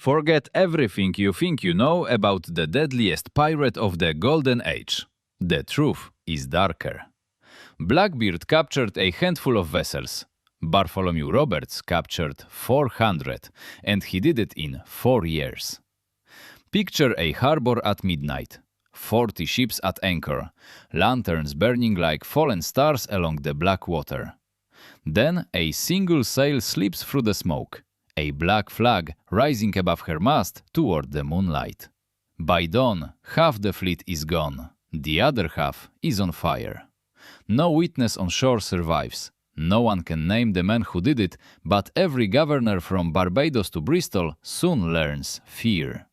Forget everything you think you know about the deadliest pirate of the Golden Age. The truth is darker. Blackbeard captured a handful of vessels. Bartholomew Roberts captured 400, and he did it in 4 years. Picture a harbor at midnight. 40 ships at anchor, lanterns burning like fallen stars along the black water. Then a single sail slips through the smoke, a black flag rising above her mast toward the moonlight. By dawn, half the fleet is gone, the other half is on fire. No witness on shore survives. No one can name the man who did it, but every governor from Barbados to Bristol soon learns fear.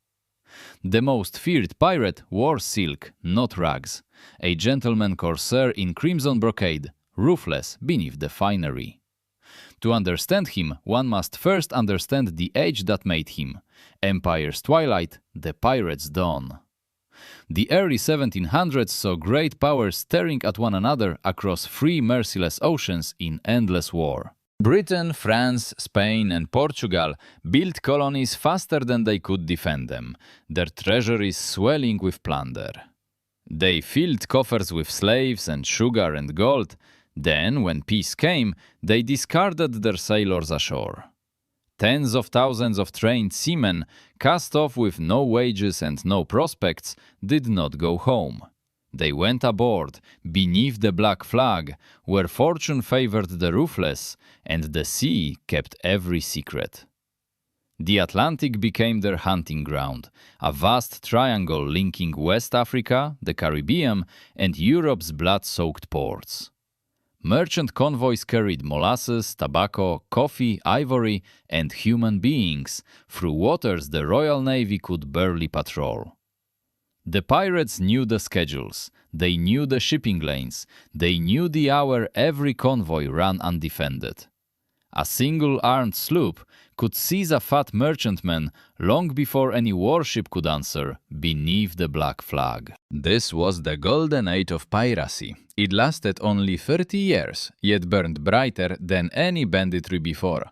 The most feared pirate wore silk, not rags, a gentleman corsair in crimson brocade, ruthless beneath the finery. To understand him, one must first understand the age that made him. Empire's twilight, the pirate's dawn. The early 1700s saw great powers staring at one another across 3 merciless oceans in endless war. Britain, France, Spain and Portugal built colonies faster than they could defend them, their treasuries swelling with plunder. They filled coffers with slaves and sugar and gold. Then, when peace came, they discarded their sailors ashore. Tens of thousands of trained seamen, cast off with no wages and no prospects, did not go home. They went aboard, beneath the black flag, where fortune favored the ruthless, and the sea kept every secret. The Atlantic became their hunting ground, a vast triangle linking West Africa, the Caribbean, and Europe's blood-soaked ports. Merchant convoys carried molasses, tobacco, coffee, ivory, and human beings through waters the Royal Navy could barely patrol. The pirates knew the schedules, they knew the shipping lanes, they knew the hour every convoy ran undefended. A single armed sloop could seize a fat merchantman long before any warship could answer, beneath the black flag. This was the Golden Age of Piracy. It lasted only 30 years, yet burned brighter than any banditry before.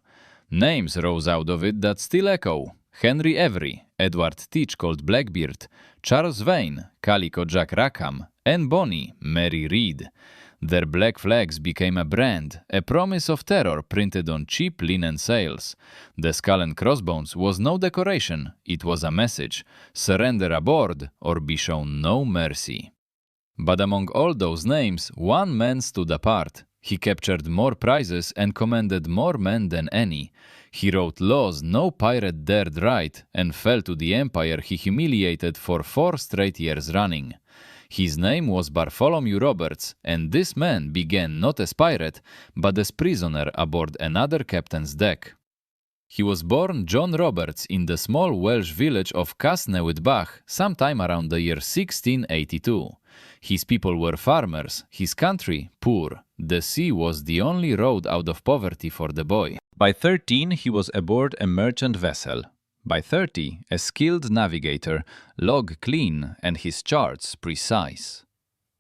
Names rose out of it that still echo. Henry Avery, Edward Teach called Blackbeard, Charles Vane, Calico Jack Rackham, and Bonnie, Mary Read. Their black flags became a brand, a promise of terror printed on cheap linen sails. The skull and crossbones was no decoration, it was a message: surrender aboard or be shown no mercy. But among all those names, one man stood apart. He captured more prizes and commanded more men than any. He wrote laws no pirate dared write, and fell to the empire he humiliated for 4 straight years running. His name was Bartholomew Roberts, and this man began not as pirate, but as prisoner aboard another captain's deck. He was born John Roberts in the small Welsh village of Casnewydbach sometime around the year 1682. His people were farmers, his country poor. The sea was the only road out of poverty for the boy. By 13 he was aboard a merchant vessel. By 30, a skilled navigator, log clean and his charts precise.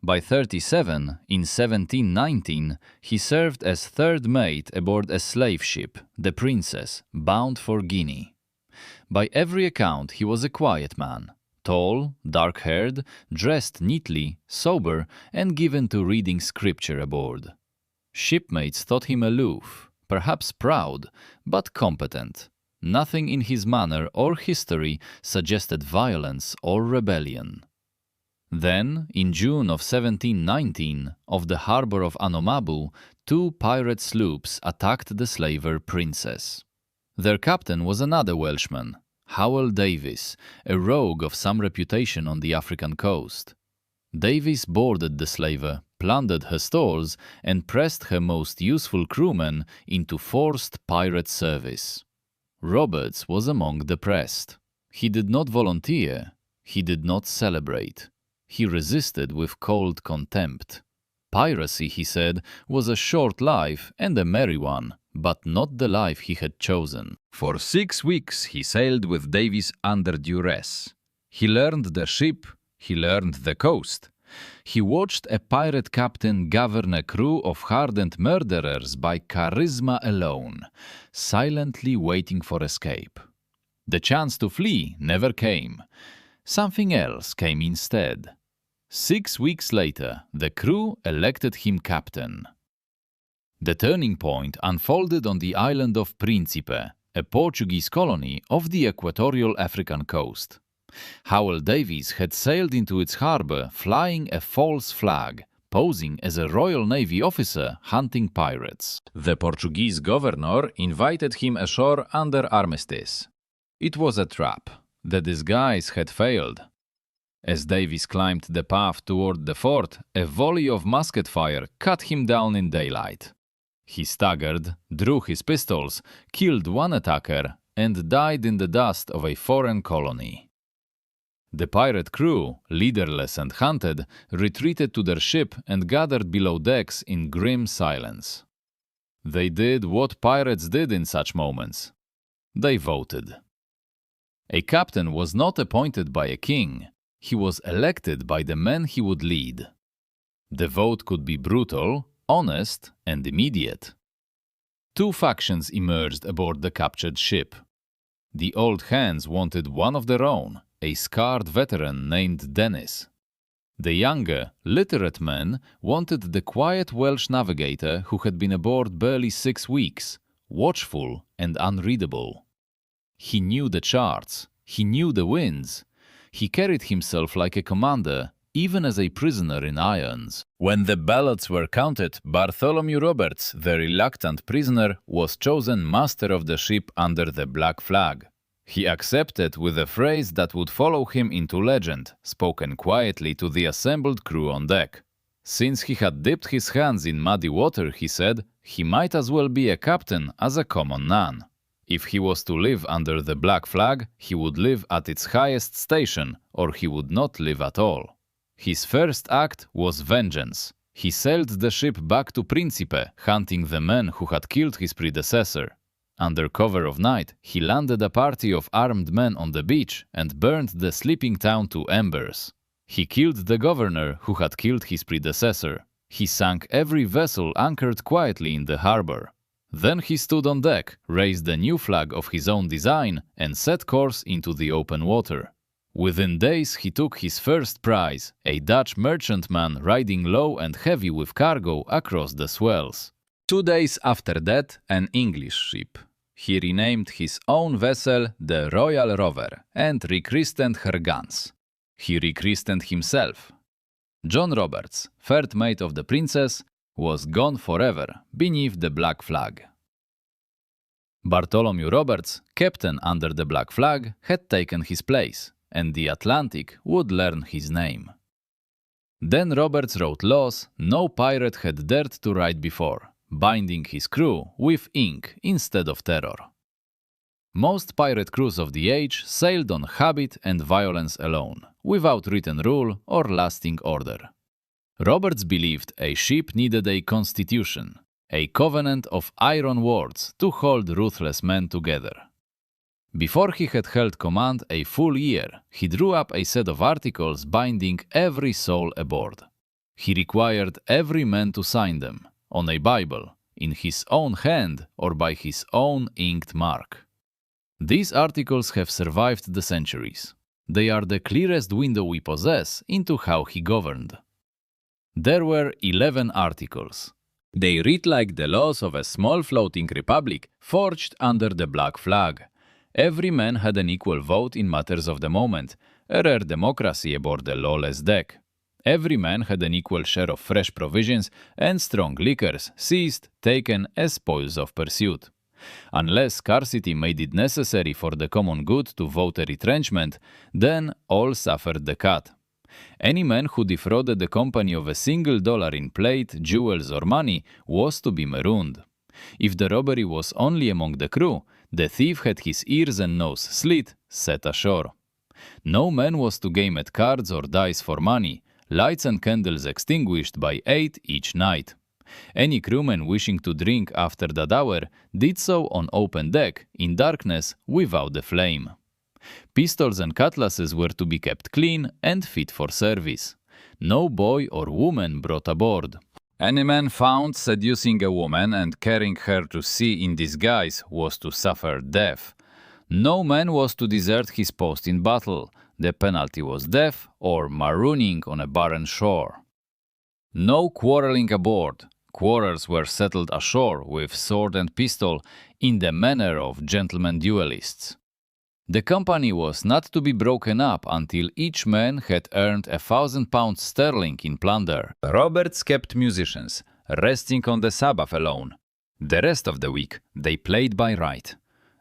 By 37, in 1719, he served as third mate aboard a slave ship, the Princess, bound for Guinea. By every account, he was a quiet man, tall, dark-haired, dressed neatly, sober, and given to reading scripture aboard. Shipmates thought him aloof, perhaps proud, but competent. Nothing in his manner or history suggested violence or rebellion. Then, in June of 1719, off the harbor of Anomabu, 2 pirate sloops attacked the slaver Princess. Their captain was another Welshman, Howell Davis, a rogue of some reputation on the African coast. Davis boarded the slaver, plundered her stores, and pressed her most useful crewmen into forced pirate service. Roberts was among the pressed. He did not volunteer, he did not celebrate. He resisted with cold contempt. Piracy, he said, was a short life and a merry one, but not the life he had chosen. For 6 weeks he sailed with Davis under duress. He learned the ship, he learned the coast. He watched a pirate captain govern a crew of hardened murderers by charisma alone, silently waiting for escape. The chance to flee never came. Something else came instead. 6 weeks later, the crew elected him captain. The turning point unfolded on the island of Príncipe, a Portuguese colony off the equatorial African coast. Howell Davis had sailed into its harbor flying a false flag, posing as a Royal Navy officer hunting pirates. The Portuguese governor invited him ashore under armistice. It was a trap. The disguise had failed. As Davis climbed the path toward the fort, a volley of musket fire cut him down in daylight. He staggered, drew his pistols, killed one attacker, and died in the dust of a foreign colony. The pirate crew, leaderless and hunted, retreated to their ship and gathered below decks in grim silence. They did what pirates did in such moments. They voted. A captain was not appointed by a king. He was elected by the men he would lead. The vote could be brutal, honest, and immediate. 2 factions emerged aboard the captured ship. The old hands wanted one of their own, a scarred veteran named Dennis. The younger, literate men wanted the quiet Welsh navigator who had been aboard barely 6 weeks, watchful and unreadable. He knew the charts, he knew the winds. He carried himself like a commander, even as a prisoner in irons. When the ballots were counted, Bartholomew Roberts, the reluctant prisoner, was chosen master of the ship under the black flag. He accepted with a phrase that would follow him into legend, spoken quietly to the assembled crew on deck. Since he had dipped his hands in muddy water, he said, he might as well be a captain as a common man. If he was to live under the black flag, he would live at its highest station, or he would not live at all. His first act was vengeance. He sailed the ship back to Príncipe, hunting the men who had killed his predecessor. Under cover of night, he landed a party of armed men on the beach and burned the sleeping town to embers. He killed the governor who had killed his predecessor. He sank every vessel anchored quietly in the harbor. Then he stood on deck, raised a new flag of his own design, and set course into the open water. Within days he took his first prize, a Dutch merchantman riding low and heavy with cargo across the swells. 2 days after that, an English ship. He renamed his own vessel the Royal Rover and rechristened her guns. He rechristened himself. John Roberts, third mate of the Princess, was gone forever beneath the black flag. Bartholomew Roberts, captain under the black flag, had taken his place, and the Atlantic would learn his name. Then Roberts wrote laws no pirate had dared to write before, binding his crew with ink instead of terror. Most pirate crews of the age sailed on habit and violence alone, without written rule or lasting order. Roberts believed a ship needed a constitution, a covenant of iron words to hold ruthless men together. Before he had held command a full year, he drew up a set of articles binding every soul aboard. He required every man to sign them, on a Bible, in his own hand or by his own inked mark. These articles have survived the centuries. They are the clearest window we possess into how he governed. There were 11 articles. They read like the laws of a small floating republic forged under the black flag. Every man had an equal vote in matters of the moment, a rare democracy aboard the lawless deck. Every man had an equal share of fresh provisions and strong liquors seized, taken as spoils of pursuit. Unless scarcity made it necessary for the common good to vote a retrenchment, then all suffered the cut. Any man who defrauded the company of a single dollar in plate, jewels, or money was to be marooned. If the robbery was only among the crew, the thief had his ears and nose slit, set ashore. No man was to game at cards or dice for money, lights and candles extinguished by 8 each night. Any crewman wishing to drink after that hour did so on open deck, in darkness, without the flame. Pistols and cutlasses were to be kept clean and fit for service. No boy or woman brought aboard. Any man found seducing a woman and carrying her to sea in disguise was to suffer death. No man was to desert his post in battle. The penalty was death or marooning on a barren shore. No quarreling aboard. Quarrels were settled ashore with sword and pistol in the manner of gentlemen duelists. The company was not to be broken up until each man had earned £1,000 sterling in plunder. Roberts kept musicians, resting on the Sabbath alone. The rest of the week they played by right.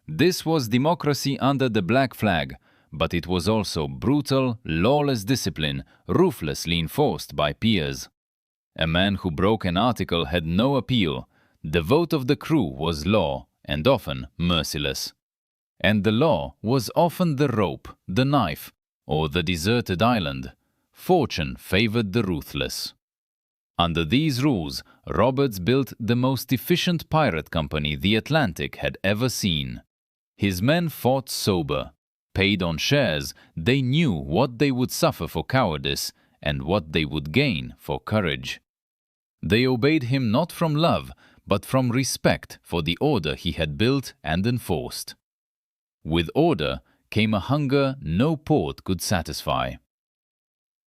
This was democracy under the black flag, but it was also brutal, lawless discipline, ruthlessly enforced by peers. A man who broke an article had no appeal. The vote of the crew was law, and often merciless. And the law was often the rope, the knife, or the deserted island. Fortune favored the ruthless. Under these rules, Roberts built the most efficient pirate company the Atlantic had ever seen. His men fought sober. Paid on shares, they knew what they would suffer for cowardice and what they would gain for courage. They obeyed him not from love, but from respect for the order he had built and enforced. With order came a hunger no port could satisfy.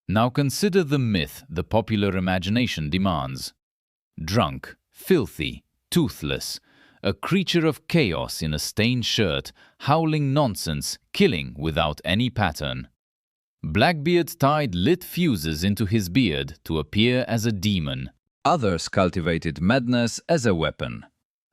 Now consider the myth the popular imagination demands. Drunk, filthy, toothless, a creature of chaos in a stained shirt, howling nonsense, killing without any pattern. Blackbeard tied lit fuses into his beard to appear as a demon. Others cultivated madness as a weapon.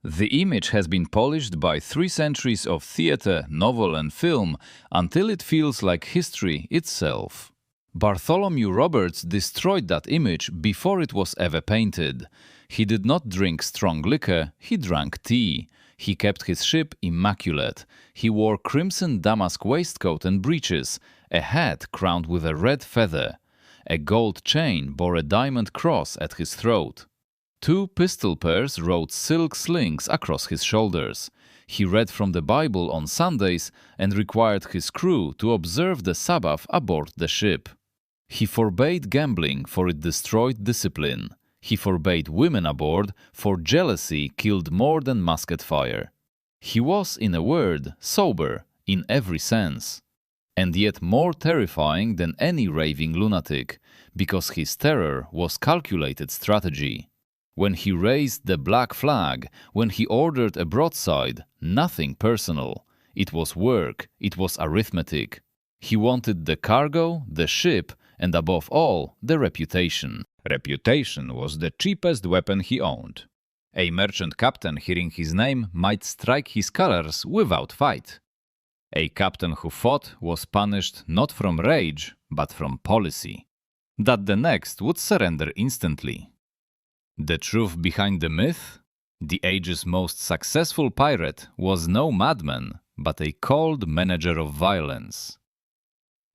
The image has been polished by 3 centuries of theater, novel and film until it feels like history itself. Bartholomew Roberts destroyed that image before it was ever painted. He did not drink strong liquor, he drank tea. He kept his ship immaculate. He wore crimson damask waistcoat and breeches, a hat crowned with a red feather. A gold chain bore a diamond cross at his throat. 2 pistol pairs rode silk slings across his shoulders. He read from the Bible on Sundays and required his crew to observe the Sabbath aboard the ship. He forbade gambling, for it destroyed discipline. He forbade women aboard, for jealousy killed more than musket fire. He was, in a word, sober in every sense, and yet more terrifying than any raving lunatic, because his terror was calculated strategy. When he raised the black flag, when he ordered a broadside, nothing personal. It was work, it was arithmetic. He wanted the cargo, the ship, and above all, the reputation. Reputation was the cheapest weapon he owned. A merchant captain hearing his name might strike his colors without fight. A captain who fought was punished not from rage, but from policy. That the next would surrender instantly. The truth behind the myth? The age's most successful pirate was no madman, but a cold manager of violence.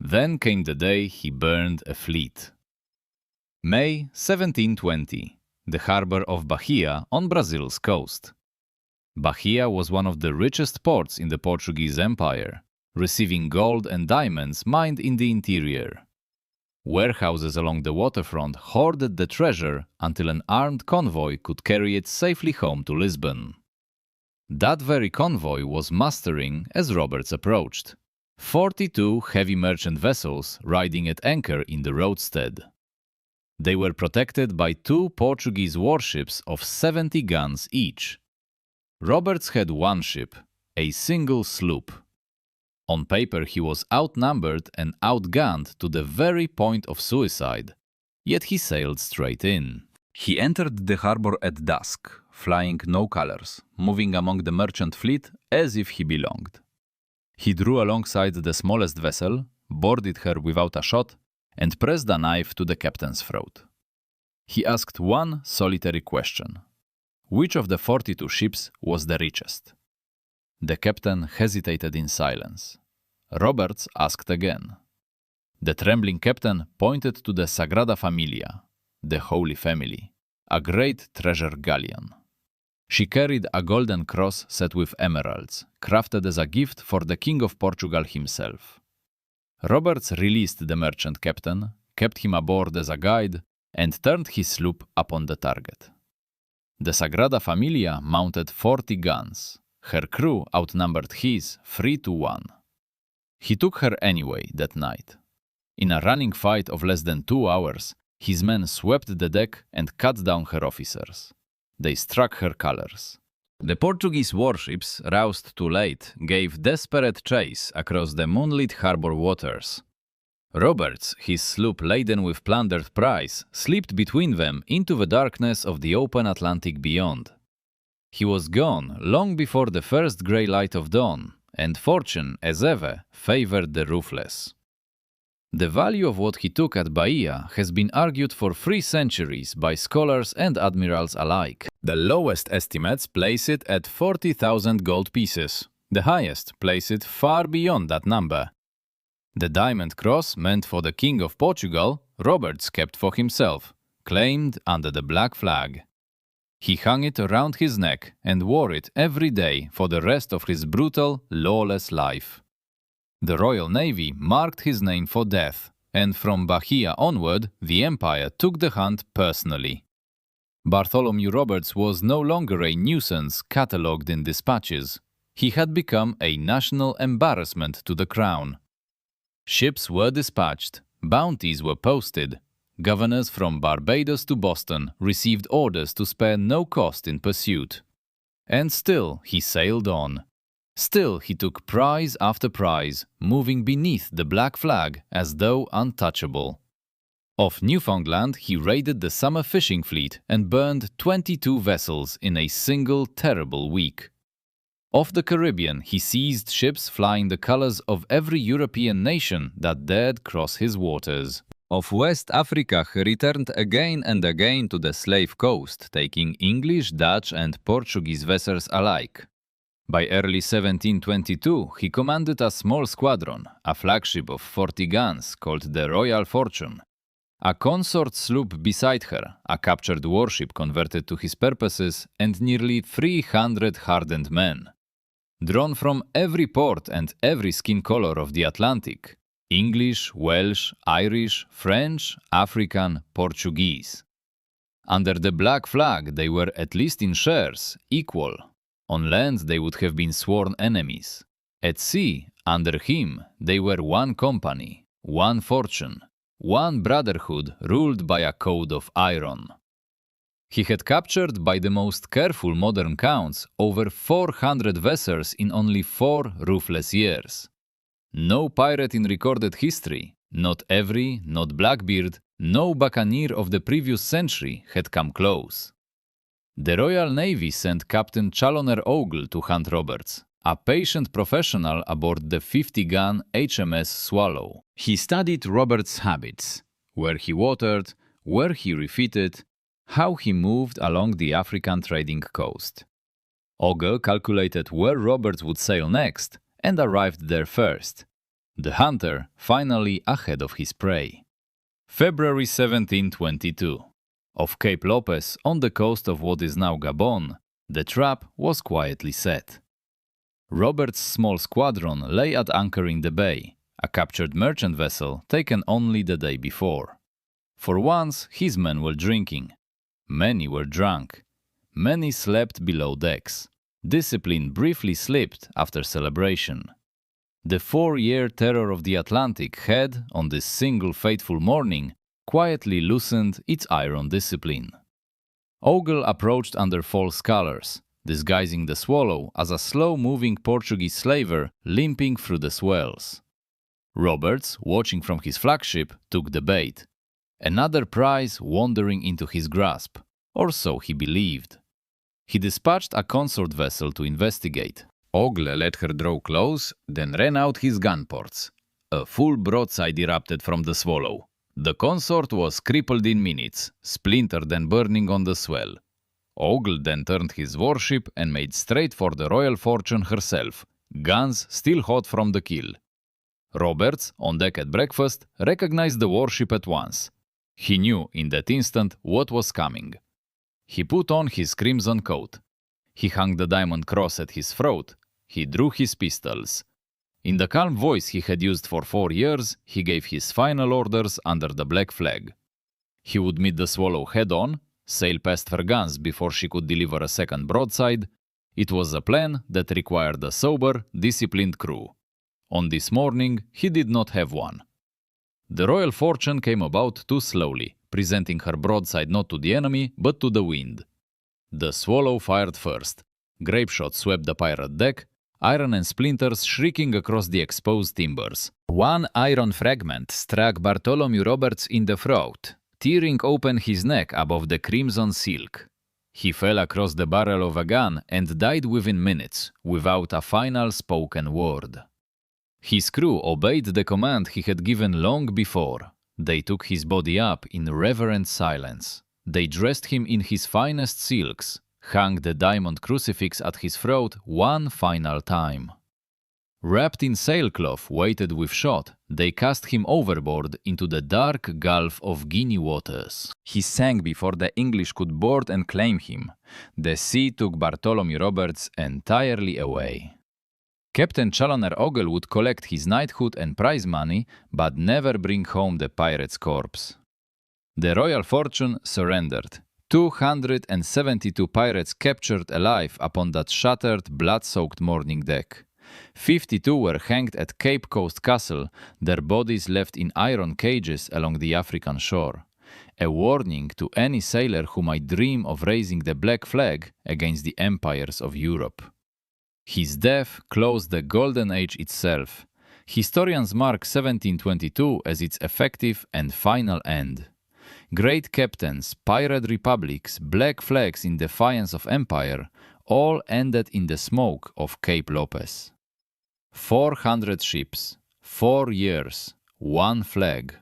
Then came the day he burned a fleet. May 1720, the harbor of Bahia on Brazil's coast. Bahia was one of the richest ports in the Portuguese Empire, receiving gold and diamonds mined in the interior. Warehouses along the waterfront hoarded the treasure until an armed convoy could carry it safely home to Lisbon. That very convoy was mustering as Roberts approached. 42 heavy merchant vessels riding at anchor in the roadstead. They were protected by 2 Portuguese warships of 70 guns each. Roberts had 1 ship, a single sloop. On paper he was outnumbered and outgunned to the very point of suicide, yet he sailed straight in. He entered the harbor at dusk, flying no colors, moving among the merchant fleet as if he belonged. He drew alongside the smallest vessel, boarded her without a shot, and pressed a knife to the captain's throat. He asked one solitary question. Which of the 42 ships was the richest? The captain hesitated in silence. Roberts asked again. The trembling captain pointed to the Sagrada Familia, the Holy Family, a great treasure galleon. She carried a golden cross set with emeralds, crafted as a gift for the King of Portugal himself. Roberts released the merchant captain, kept him aboard as a guide, and turned his sloop upon the target. The Sagrada Familia mounted 40 guns. Her crew outnumbered his 3-1. He took her anyway that night. In a running fight of less than 2 hours, his men swept the deck and cut down her officers. They struck her colors. The Portuguese warships, roused too late, gave desperate chase across the moonlit harbor waters. Roberts, his sloop laden with plundered prize, slipped between them into the darkness of the open Atlantic beyond. He was gone long before the first grey light of dawn, and fortune, as ever, favored the ruthless. The value of what he took at Bahia has been argued for 3 centuries by scholars and admirals alike. The lowest estimates place it at 40,000 gold pieces. The highest place it far beyond that number. The diamond cross meant for the King of Portugal, Roberts kept for himself, claimed under the black flag. He hung it around his neck and wore it every day for the rest of his brutal, lawless life. The Royal Navy marked his name for death, and from Bahia onward, the Empire took the hunt personally. Bartholomew Roberts was no longer a nuisance catalogued in dispatches. He had become a national embarrassment to the crown. Ships were dispatched, bounties were posted. Governors from Barbados to Boston received orders to spare no cost in pursuit. And still he sailed on. Still he took prize after prize, moving beneath the black flag as though untouchable. Off Newfoundland he raided the summer fishing fleet and burned 22 vessels in a single terrible week. Off the Caribbean he seized ships flying the colors of every European nation that dared cross his waters. Off West Africa he returned again and again to the slave coast, taking English, Dutch and Portuguese vessels alike. By early 1722 he commanded a small squadron, a flagship of 40 guns called the Royal Fortune. A consort sloop beside her, a captured warship converted to his purposes, and nearly 300 hardened men. Drawn from every port and every skin color of the Atlantic, English, Welsh, Irish, French, African, Portuguese. Under the black flag they were, at least in shares, equal. On land they would have been sworn enemies. At sea, under him, they were one company, one fortune, one brotherhood ruled by a code of iron. He had captured, by the most careful modern counts, over 400 vessels in only 4 ruthless years. No pirate in recorded history, not Avery, not Blackbeard, no buccaneer of the previous century had come close. The Royal Navy sent Captain Challoner Ogle to hunt Roberts, a patient professional aboard the 50-gun HMS Swallow. He studied Roberts' habits, where he watered, where he refitted, how he moved along the African trading coast. Ogle calculated where Roberts would sail next and arrived there first, the hunter finally ahead of his prey. February 1722. Off Cape Lopez, on the coast of what is now Gabon, the trap was quietly set. Roberts' small squadron lay at anchor in the bay, a captured merchant vessel taken only the day before. For once, his men were drinking. Many were drunk. Many slept below decks. Discipline briefly slipped after celebration. The 4-year terror of the Atlantic had, on this single fateful morning, quietly loosened its iron discipline. Ogle approached under false colors, disguising the Swallow as a slow-moving Portuguese slaver limping through the swells. Roberts, watching from his flagship, took the bait. Another prize wandering into his grasp, or so he believed. He dispatched a consort vessel to investigate. Ogle let her draw close, then ran out his gun ports. A full broadside erupted from the Swallow. The consort was crippled in minutes, splintered and burning on the swell. Ogle then turned his warship and made straight for the Royal Fortune herself, guns still hot from the kill. Roberts, on deck at breakfast, recognized the warship at once. He knew in that instant what was coming. He put on his crimson coat. He hung the diamond cross at his throat. He drew his pistols. In the calm voice he had used for 4 years, he gave his final orders under the black flag. He would meet the Swallow head-on, sail past her guns before she could deliver a second broadside, It was a plan that required a sober, disciplined crew. On this morning, he did not have one. The Royal Fortune came about too slowly, presenting her broadside not to the enemy, but to the wind. The Swallow fired first. Grapeshot swept the pirate deck, iron and splinters shrieking across the exposed timbers. One iron fragment struck Bartholomew Roberts in the throat, tearing open his neck above the crimson silk. He fell across the barrel of a gun and died within minutes, without a final spoken word. His crew obeyed the command he had given long before. They took his body up in reverent silence. They dressed him in his finest silks, hung the diamond crucifix at his throat one final time. Wrapped in sailcloth weighted with shot, they cast him overboard into the dark gulf of Guinea waters. He sank before the English could board and claim him. The sea took Bartholomew Roberts entirely away. Captain Chaloner Ogle would collect his knighthood and prize money, but never bring home the pirate's corpse. The Royal Fortune surrendered. 272 pirates captured alive upon that shattered, blood-soaked morning deck. 52 were hanged at Cape Coast Castle, their bodies left in iron cages along the African shore. A warning to any sailor who might dream of raising the black flag against the empires of Europe. His death closed the Golden Age itself. Historians mark 1722 as its effective and final end. Great captains, pirate republics, black flags in defiance of empire, all ended in the smoke of Cape Lopez. 400 ships, 4 years, one flag,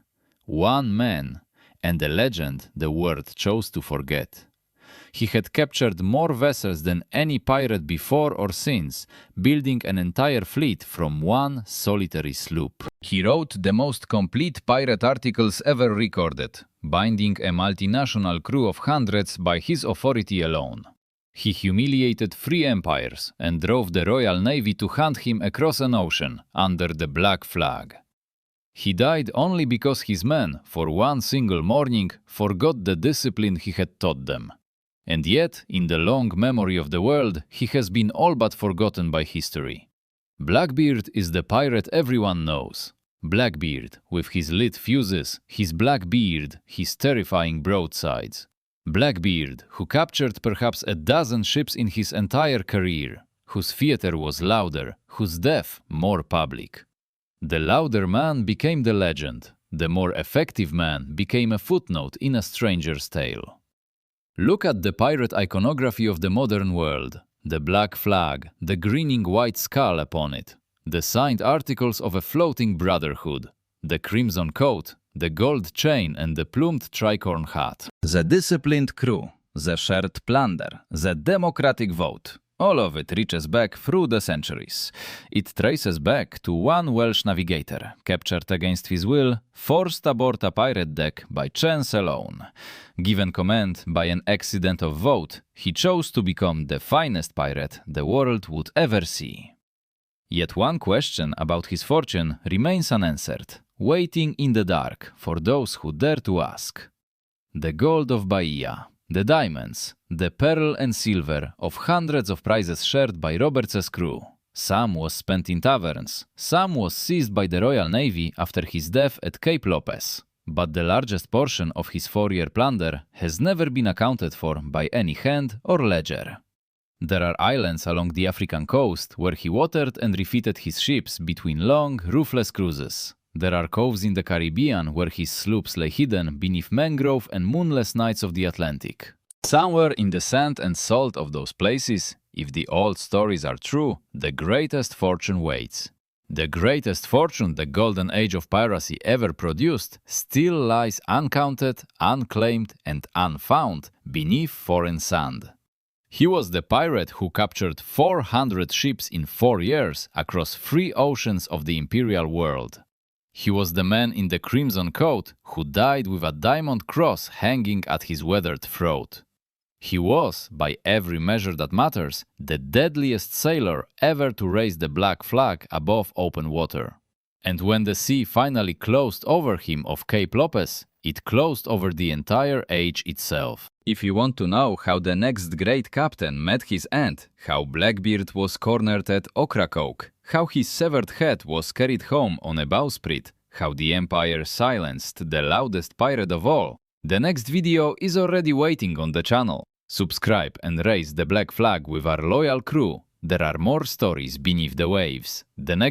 one man, and a legend the world chose to forget. He had captured more vessels than any pirate before or since, building an entire fleet from one solitary sloop. He wrote the most complete pirate articles ever recorded, binding a multinational crew of hundreds by his authority alone. He humiliated 3 empires and drove the Royal Navy to hunt him across an ocean under the black flag. He died only because his men, for one single morning, forgot the discipline he had taught them. And yet, in the long memory of the world, he has been all but forgotten by history. Blackbeard is the pirate everyone knows. Blackbeard, with his lit fuses, his black beard, his terrifying broadsides. Blackbeard, who captured perhaps a dozen ships in his entire career, whose theater was louder, whose death more public. The louder man became the legend. The more effective man became a footnote in a stranger's tale. Look at the pirate iconography of the modern world. The black flag, the grinning white skull upon it, the signed articles of a floating brotherhood, the crimson coat, the gold chain and the plumed tricorn hat. The disciplined crew, the shared plunder, the democratic vote. All of it reaches back through the centuries. It traces back to one Welsh navigator, captured against his will, forced aboard a pirate deck by chance alone. Given command by an accident of vote, he chose to become the finest pirate the world would ever see. Yet one question about his fortune remains unanswered, waiting in the dark for those who dare to ask. The gold of Bahia, the diamonds, the pearl and silver of hundreds of prizes shared by Roberts' crew. Some was spent in taverns, some was seized by the Royal Navy after his death at Cape Lopez. But the largest portion of his 4-year plunder has never been accounted for by any hand or ledger. There are islands along the African coast where he watered and refitted his ships between long, roofless cruises. There are coves in the Caribbean where his sloops lay hidden beneath mangrove and moonless nights of the Atlantic. Somewhere in the sand and salt of those places, if the old stories are true, the greatest fortune waits. The greatest fortune the Golden Age of Piracy ever produced still lies uncounted, unclaimed, and unfound beneath foreign sand. He was the pirate who captured 400 ships in 4 years across 3 oceans of the imperial world. He was the man in the crimson coat who died with a diamond cross hanging at his weathered throat. He was, by every measure that matters, the deadliest sailor ever to raise the black flag above open water. And when the sea finally closed over him of Cape Lopez, it closed over the entire age itself. If you want to know how the next great captain met his end, how Blackbeard was cornered at Ocracoke, how his severed head was carried home on a bowsprit, how the Empire silenced the loudest pirate of all, the next video is already waiting on the channel. Subscribe and raise the black flag with our loyal crew. There are more stories beneath the waves. The next